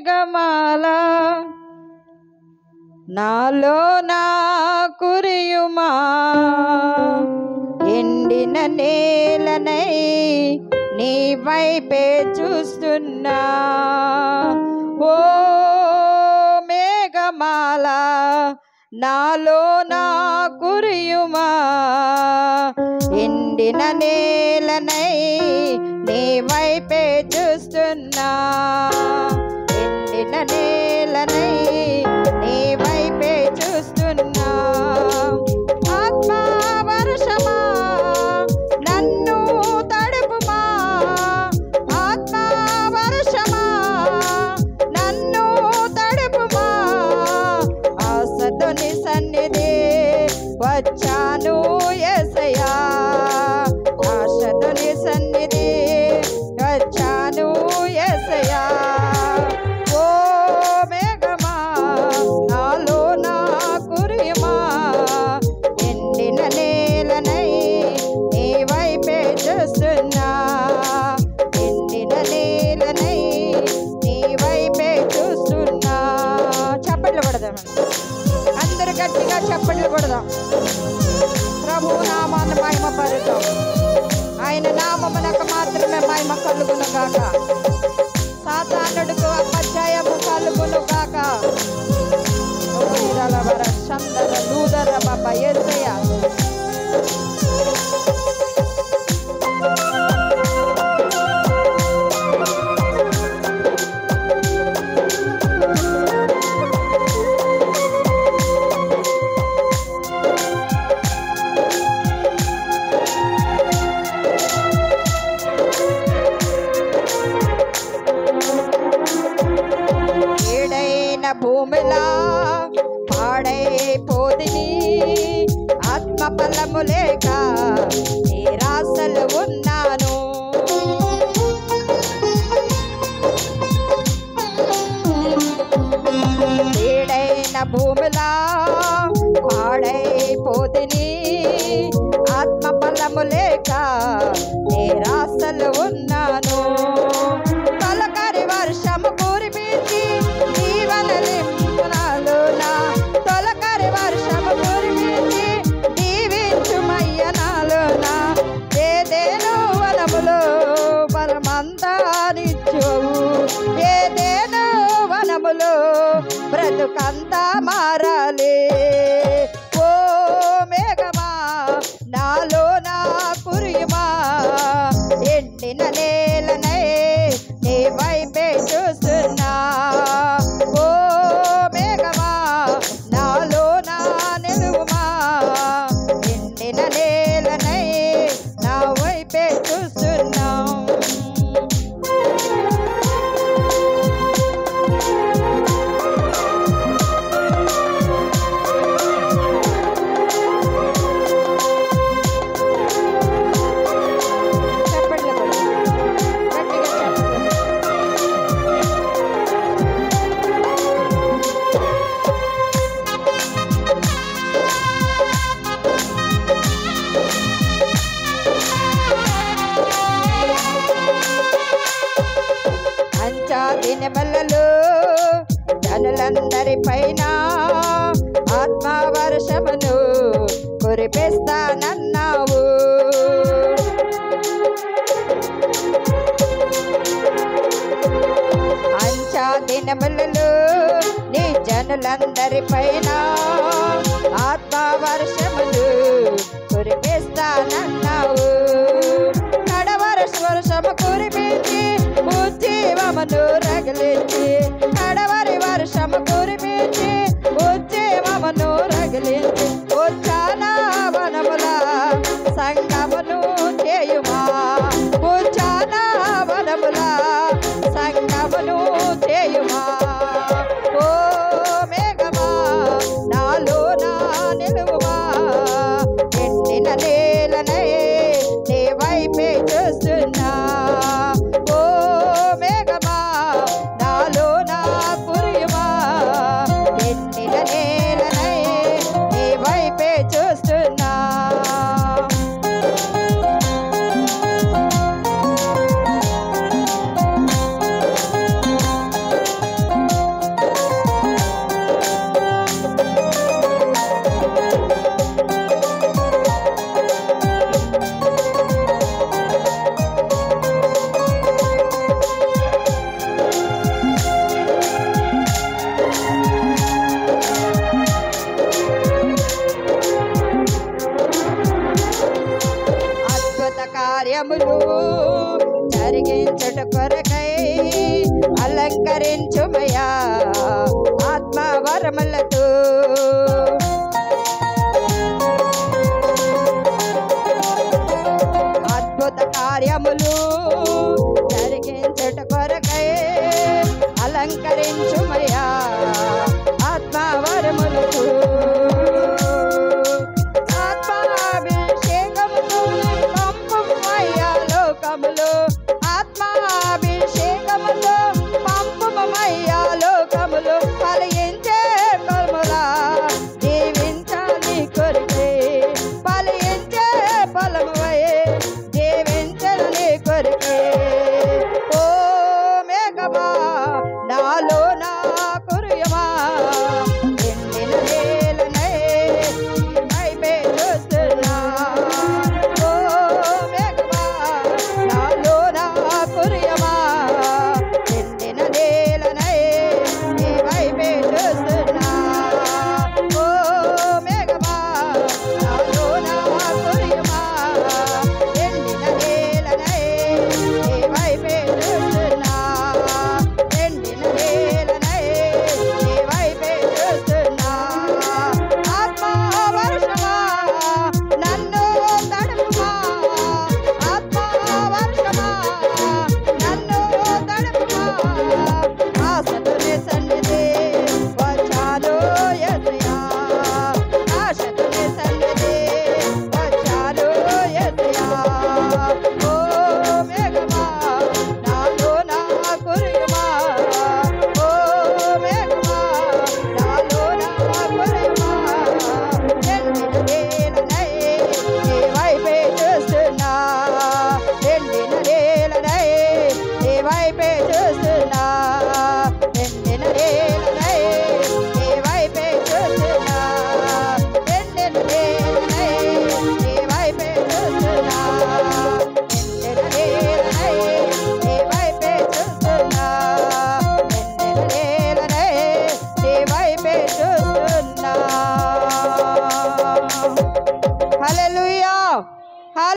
మేఘమాల నాలో నా కురియుమా ఎండిన నేలనై నీ వైపే చూస్తున్నా ఓ మేఘమాల నాలో నా కురియుమా ఎండిన నేలనై నీ వైపే చూస్తున్నా ఎండిన నేలనై నీ వైపే చూస్తున్నా ఆత్మ వర్షమా నన్ను తడుపుమా ఆత్మ వర్షమా నన్ను తడుపుమా ఆశతో నీ సన్నిధి వచ్చాను యేసయ్యా ఆశతో నీ సన్నిధి వచ్చాను యేసయ్యా ఓ మేఘమా నాలో నా కురియుమా ఎండిన నేలనై నీ వైపే చూస్తున్నా ఎండిన నేలనై నీ వైపే చూస్తున్నా చప్పట్లు కొడదాం అందరు గట్టిగా చప్పట్లు కొడదాం ప్రభు నామాన్ని మహిమ పరుద్దాం ఆయన నామమునకు మాత్రమే మహిమ కలుగును గాక సాతానుడికి అపజయము కలుగును గాక చందర లూదర బాబా యేసయ్యా భూమిలా పాడైపోదిని ఆత్మ ఫలము లేక నిరాశలు ఉన్నాను ఏడైన భూమిలా పాడైపోదిని ఆత్మ ఫలము లేక నిరాశలు ఉన్నాను తొలకరి వర్షము కురిపించి తొలకరి వర్షము కురిపించి దీవించుమయ్య నాలోనా ఏదేనో వనములో బలమంతానిచ్చువు ఏదేనో వనములో బ్రతుకంతా మారాలి ఓ మేఘమా నాలో నా కురియుమా ఎండిన నేలనై నీ వైపే చూస్తున్నా ఓ మేఘమా నాలో నా నిలువుమా ఎండిన నేలనై నా వైపే చూస్తున్నా దినమల్లలో జనులందరి పైన ఆత్మ వర్షమును కురిపిస్తానన్నావు అంచా దినములలో నీ జనులందరి పైన ఆత్మ వర్షమును కురిపిస్తానన్నావు వర్షము కురిపించి ఉజ్జీవమును రగిలించి కడవరి వర్షము కురిపించి ఉజ్జీవమును రగిలించి ఉచ్చానా వనముల సంగమును చేయుమా ఉచ్చానా వనముల సంగమును చేయుమా ఓ మేఘమా నాలో నా నిలువుమా ఎండిన నేలనై నీ వైపే చూస్తున్నా ఓ మేఘమా నాలో నా కురియుమా ఎండిన నేలనై నీ వైపే చూస్తున్నా నింపించుమయ్యా ఆత్మ వరములతో అద్భుత కార్యములు జరిగించుట కొరకై అలంకరించుమయ్యా